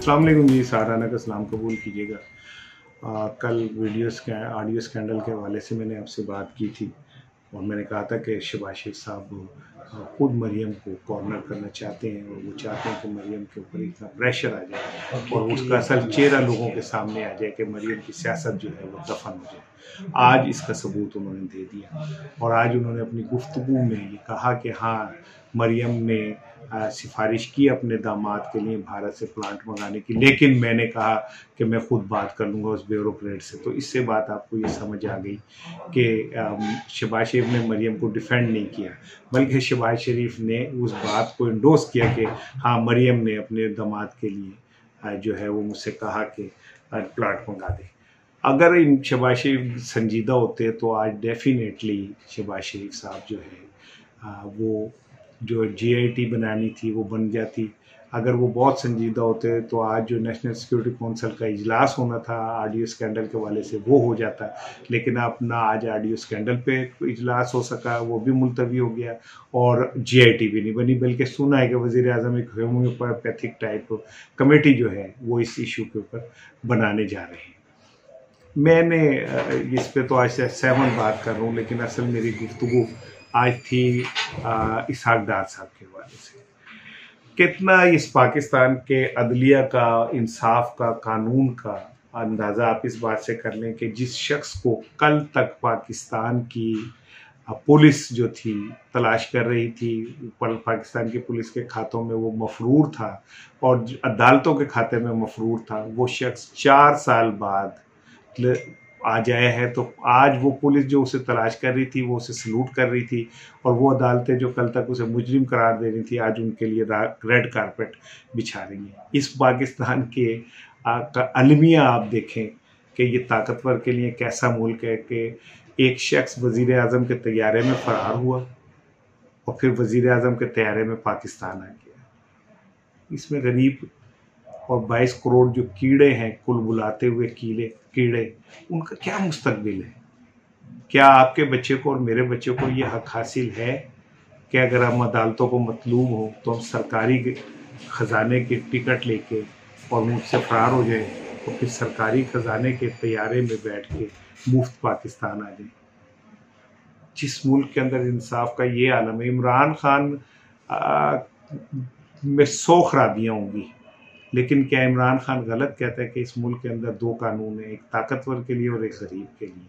अस्सलाम वालेकुम जी, साराना का सलाम कबूल कीजिएगा। कल ऑडियो स्कैंडल के हवाले से मैंने आपसे बात की थी और मैंने कहा था कि शहबाज शरीफ साहब खुद मरियम को कॉर्नर करना चाहते हैं और वो चाहते हैं कि मरियम के ऊपर इतना प्रेशर आ जाए और उसका असल चेहरा लोगों के सामने आ जाए कि मरियम की सियासत जो है वो दफन हो जाए। आज इसका सबूत उन्होंने दे दिया और आज उन्होंने अपनी गुफ्तगू में ये कहा कि हाँ, मरियम ने सिफारिश की अपने दामाद के लिए भारत से प्लांट मंगाने की, लेकिन मैंने कहा कि मैं खुद बात कर लूँगा उस ब्यूरोक्रेट से। तो इससे बात आपको ये समझ आ गई कि शहबाज शरीफ ने मरियम को डिफेंड नहीं किया, बल्कि शहबाज शरीफ ने उस बात को इंडोर्स किया कि हाँ, मरियम ने अपने दामाद के लिए जो है वो मुझसे कहा कि प्लांट मंगा दे। अगर इन शहबाज शरीफ संजीदा होते तो आज डेफिनेटली शहबाज शरीफ साहब जो है वो जो GIT बनानी थी वो बन जाती। अगर वो बहुत संजीदा होते तो आज जो नेशनल सिक्योरिटी काउंसिल का इजलास होना था ऑडियो स्कैंडल के वाले से वो हो जाता, लेकिन अब ना आज ऑडियो स्कैंडल पे इजलास हो सका, वो भी मुलतवी हो गया और GIT भी नहीं बनी, बल्कि सुना है कि वज़ीर आज़म एक होम्योपैथिक टाइप कमेटी जो है वो इस इशू के ऊपर बनाने जा रहे हैं। मैंने इस पे तो आज से 7 बात कर रहा हूँ, लेकिन असल मेरी गुफ्तगू आज थी इसहाक डार साहब के हवाले से। कितना इस पाकिस्तान के अदलिया का, इंसाफ का, कानून का अंदाज़ा आप इस बात से कर लें कि जिस शख्स को कल तक पाकिस्तान की पुलिस जो थी तलाश कर रही थी, पाकिस्तान की पुलिस के खातों में वो मफरूर था और अदालतों के खाते में मफरूर था, वो शख्स 4 साल बाद आ जाए है। तो आज वो पुलिस जो उसे तलाश कर रही थी वो उसे सलूट कर रही थी और वो अदालतें जो कल तक उसे मुजरिम करार दे रही थी आज उनके लिए रेड कारपेट बिछा रही हैं। इस पाकिस्तान के का अलमिया आप देखें कि ये ताकतवर के लिए कैसा मुल्क है कि एक शख्स वज़ीर आज़म के तैयारे में फरार हुआ और फिर वज़ीर आज़म के तैयारे में पाकिस्तान आ गया। इसमें गरीब और 22 करोड़ जो कीड़े हैं, कुल बुलाते हुए कीड़े, उनका क्या मुस्तकबिल है? क्या आपके बच्चे को और मेरे बच्चे को ये हक हासिल है कि अगर हम अदालतों को मतलूब हो तो हम सरकारी ख़जाने के टिकट लेके और मुझसे फरार हो जाए तो फिर सरकारी ख़जाने के तैयारे में बैठ के मुफ्त पाकिस्तान आ जाए? जिस मुल्क के अंदर इंसाफ का ये आलम है, इमरान खान में 100 खराबियाँ होंगी, लेकिन क्या इमरान खान गलत कहता है कि इस मुल्क के अंदर 2 कानून हैं, एक ताकतवर के लिए और एक गरीब के लिए?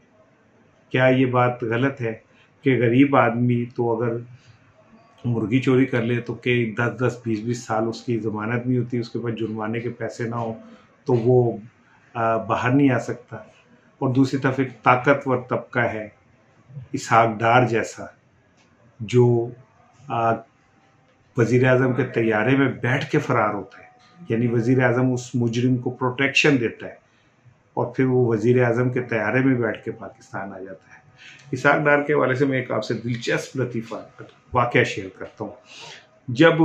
क्या ये बात गलत है कि गरीब आदमी तो अगर मुर्गी चोरी कर ले तो के 10-10, 20-20 साल उसकी ज़मानत नहीं होती, उसके पास जुर्माने के पैसे ना हो तो वो बाहर नहीं आ सकता, और दूसरी तरफ एक ताकतवर तबका है इसहाक डार जैसा जो वज़ीर आज़म के तैयारे में बैठ के फरार होता है, यानी वज़ीर आज़म उस मुजरिम को प्रोटेक्शन देता है और फिर वो वज़ीर आज़म के तैयारे में बैठ के पाकिस्तान आ जाता है। इसहाक डार के हवाले से मैं एक आपसे दिलचस्प लतीफ़ा वाक़या शेयर करता हूँ। जब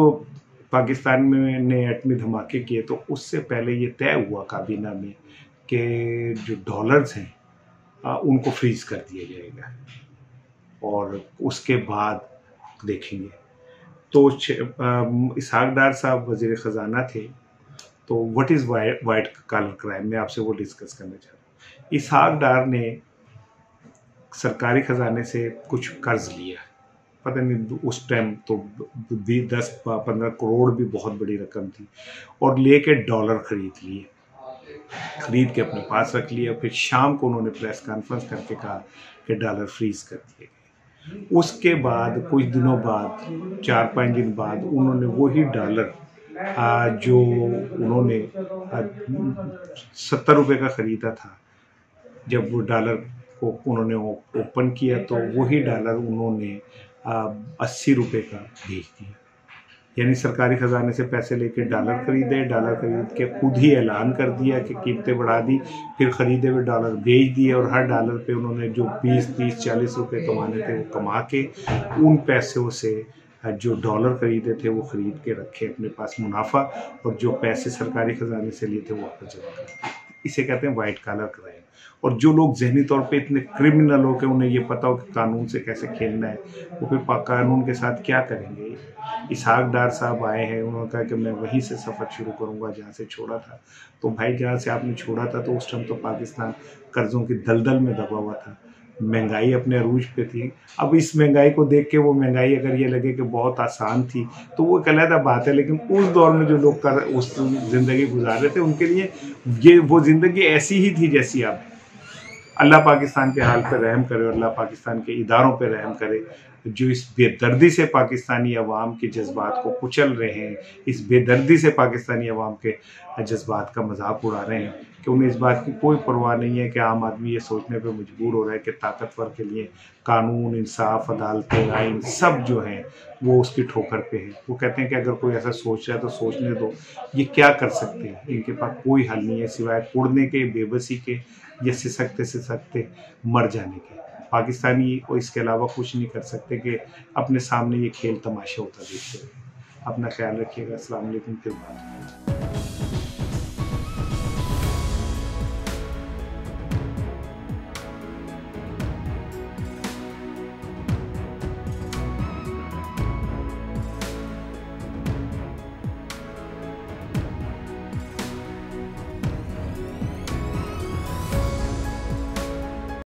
पाकिस्तान में ने एटमी धमाके किए तो उससे पहले ये तय हुआ काबीना में कि जो डॉलर्स हैं उनको फ्रीज़ कर दिया जाएगा और उसके बाद देखेंगे। तो इसहाक डार साहब वज़ीर ख़जाना थे, तो what is white collar crime, मैं आपसे वो डिस्कस करना चाहता हूँ। इसहाक डार ने सरकारी ख़जाने से कुछ कर्ज लिया, पता नहीं उस टाइम तो 10-15 करोड़ भी बहुत बड़ी रकम थी, और लेके डॉलर खरीद लिए, खरीद के अपने पास रख लिया। फिर शाम को उन्होंने प्रेस कॉन्फ्रेंस करके कहा कि डॉलर फ्रीज कर दिए गए। उसके बाद कुछ दिनों बाद, 4-5 दिन बाद, उन्होंने वही डॉलर जो उन्होंने 70 रुपये का ख़रीदा था, जब वो डॉलर को उन्होंने ओपन किया तो वही डॉलर उन्होंने 80 रुपये का बेच दिया। यानी सरकारी ख़जाने से पैसे लेके डॉलर खरीदे, डॉलर खरीद के खुद ही ऐलान कर दिया कि कीमतें बढ़ा दी, फिर ख़रीदे हुए डॉलर बेच दिए और हर डॉलर पे उन्होंने जो 20-30-40 रुपये कमाने थे वो कमा के उन पैसों से जो डॉलर खरीदे थे वो ख़रीद के रखे अपने पास मुनाफा, और जो पैसे सरकारी ख़जाने से लिए थे वो वापस जमा कर दिए। इसे कहते हैं वाइट कॉलर क्राइम। और जो लोग जहनी तौर पे इतने क्रिमिनल हो के उन्हें ये पता हो कि कानून से कैसे खेलना है, वो फिर कानून के साथ क्या करेंगे। इसहाक डार साहब आए हैं, उन्होंने कहा कि मैं वहीं से सफ़र शुरू करूंगा जहाँ से छोड़ा था। तो भाई जहाँ से आपने छोड़ा था तो उस टाइम तो पाकिस्तान कर्ज़ों की दलदल में दबा हुआ था, महंगाई अपने अरूज पे थी। अब इस महंगाई को देख के वो महंगाई अगर ये लगे कि बहुत आसान थी तो वो एक अलग बात है, लेकिन उस दौर में जो लोग उस ज़िंदगी गुजार रहे थे उनके लिए ये वो ज़िंदगी ऐसी ही थी जैसी अब है। अल्लाह पाकिस्तान के हाल पर रहम करे और अल्लाह पाकिस्तान के इदारों पर रहम करे जो इस बेदर्दी से पाकिस्तानी अवाम के जज्बात को कुचल रहे हैं, इस बेदर्दी से पाकिस्तानी अवाम के जज्बात का मजाक उड़ा रहे हैं कि उन्हें इस बात की कोई परवाह नहीं है कि आम आदमी ये सोचने पे मजबूर हो रहा है कि ताकतवर के लिए कानून, इंसाफ, अदालतें, आइन सब जो हैं वो उसकी ठोकर पे है। वो कहते हैं कि अगर कोई ऐसा सोच रहा है तो सोचने दो, ये क्या कर सकते हैं, इनके पास कोई हल नहीं है सिवाय कुड़ने के, बेबसी के या सिसकते मर जाने के। पाकिस्तानी को इसके अलावा कुछ नहीं कर सकते कि अपने सामने ये खेल तमाशा होता देखते हैं। अपना ख्याल रखिएगा। अस्सलाम वालेकुम। फिर बात।